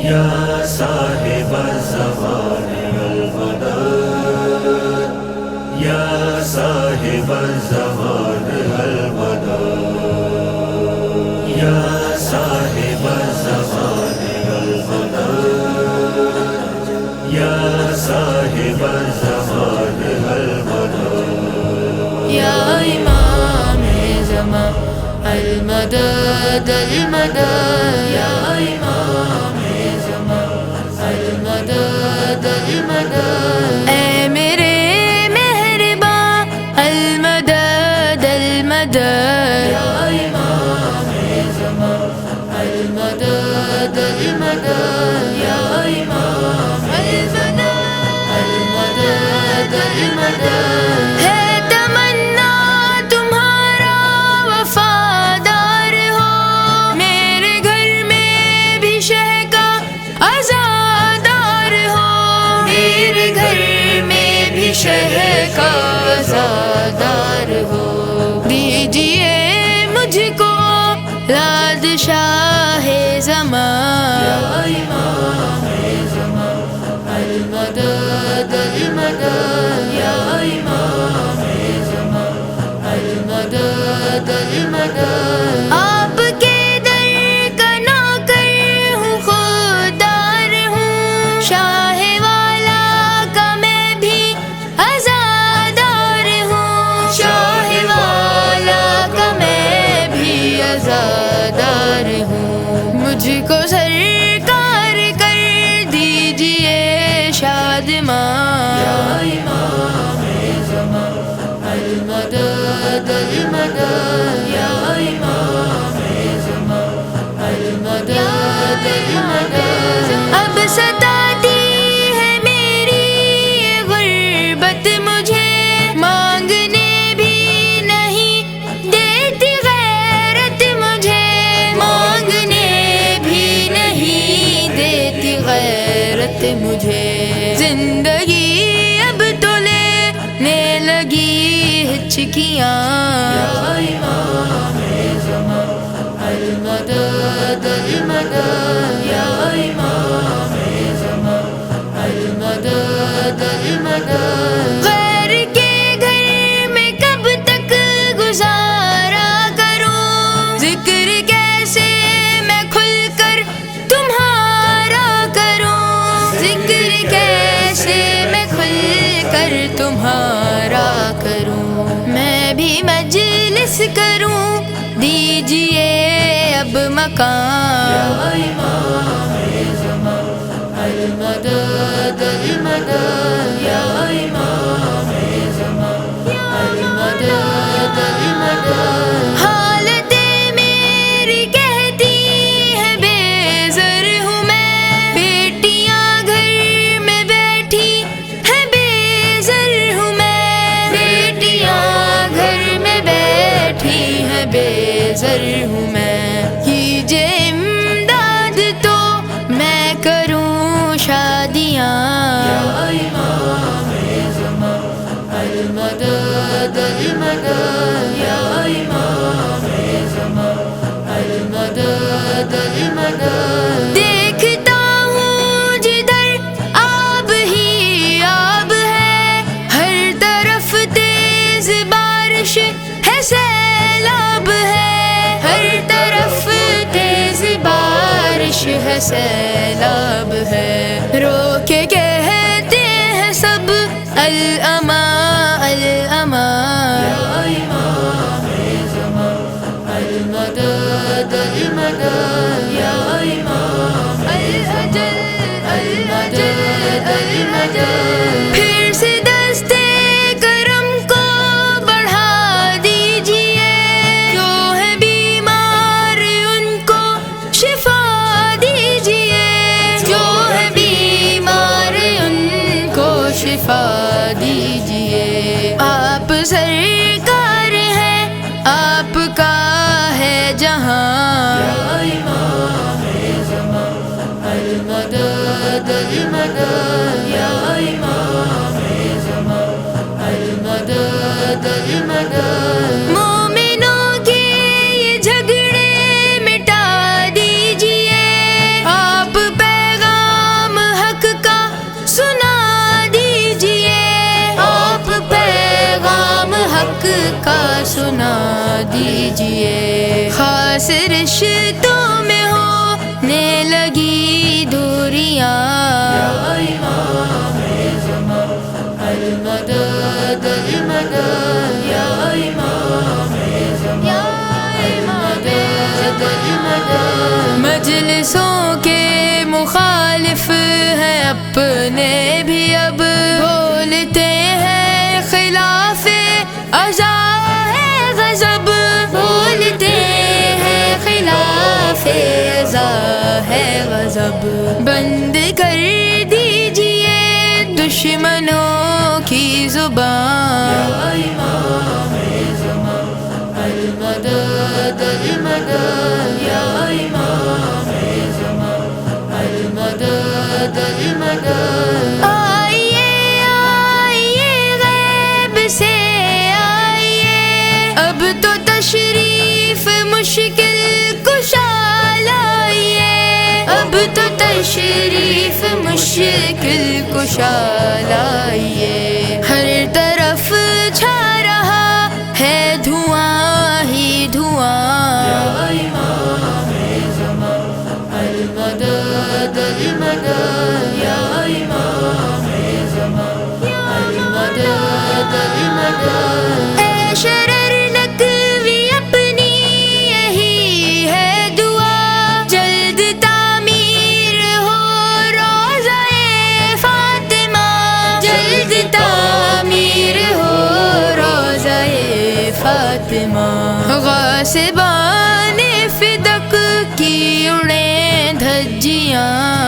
یا صاحب الزمان والمدد، یا صاحب الزمان والمدد، یا صاحب الزمان والمدد، یا صاحب الزمان والمدد، یا امام زمان المدد المدد، یا امام زمان المدد المدد، اے میرے مہرباں المدد المدد، یا امام زمان المدد المدد، یا امام زمان المدد المدد، ہے تمنا تمہارا وفادار ہو، میرے گھر میں بھی شہ کا عزادار ہو، میرے گھر میں بھی شہ کا عزادار ہو، دیجیے مجھ کو لاد شاہ زمان، یا امام زمان المدد المدد، یا امام زمان المدد المدد، آپ کے در کا نوکر ہوں خوددار ہوں، شاہ والا کا میں بھی عزادار ہوں، شاہ والا کا میں بھی عزادار ہوں، مجھ کو سرکار کر دیجیے شادماں، یا امام زمان المدد المدد، یا امام زمان المدد المدد، اب ستاتی ہے میری یہ غربت مجھے، مانگنے بھی نہیں دیتی غیرت مجھے، مانگنے بھی نہیں دیتی غیرت مجھے، زندگی اب تو لینے لگی ہچکیاں، یا امام زمان المدد المدد، یا امام زمان المدد المدد، غیر کے گھر میں کب تک گزارا کروں، ذکر کیسے میں کھل کر تمہارا کروں، ذکر کیسے میں کھل کر تمہارا کروں، میں بھی مجلس کروں دیجیے اب مقام، یا امام زمان المدد المدد، یا امام زمان المدد المدد، حالت میری کہتی ہے بے زر ہوں میں، بیٹیاں گھر میں بیٹھی ہے بے زر ہوں میں، بیٹیاں گھر میں بیٹھی ہے بے زر ہوں میں، کیجیے امداد تو میں کروں شادیاں، یا امام زمان المدد المدد، یا امام زمان المدد المدد، دیکھتا ہوں جدھر آب ہی آب ہے، ہر طرف تیز بارش ہے سیلاب ہے، ہر طرف تیز بارش ہے سیلاب ہے، رو کے کہتے ہیں سب الامان الامان، یا امام زمان المدد المدد، یا امام الاجل المدد المدد، پھر سے دستے کرم کو بڑھا دیجیے، جو ہے بیمار ان کو شفا دیجیے، جو ہے بیمار ان کو شفا دیجیے، آپ سرکار ہیں آپ کا ہے جہاں، یا سنا دیجئے. خاص رشتوں میں ہونے لگی دوریاں، المدد المدد یا امام زمان، المدد المدد. مجلسوں کے مخالف ہیں اپنے بھی اب، بولتے ہیں خلاف ازا ہے غضب، بولتے ہیں خلاف ازا ہے غضب. بند کر دیجئے دشمنوں کی زبان، المدد المدد یا امام زمان، المدد المدد. آئیے آئیے غیب سے آئیے، اب تو تشریف مشکل کشا لائیے، اب تو تشریف مشکل کشا لائیے. ہر طرف چھا رہا ہے دھواں ہی دھواں، المدد المدد یا امام زمان، المدد المدد. اے شرر نقوی اپنی یہی ہے دعا، جلد تعمیر ہو روضہ فاطمہ، جلد تعمیر ہو روضہ فاطمہ. غاصبان فدق کی اڑیں دھجیاں،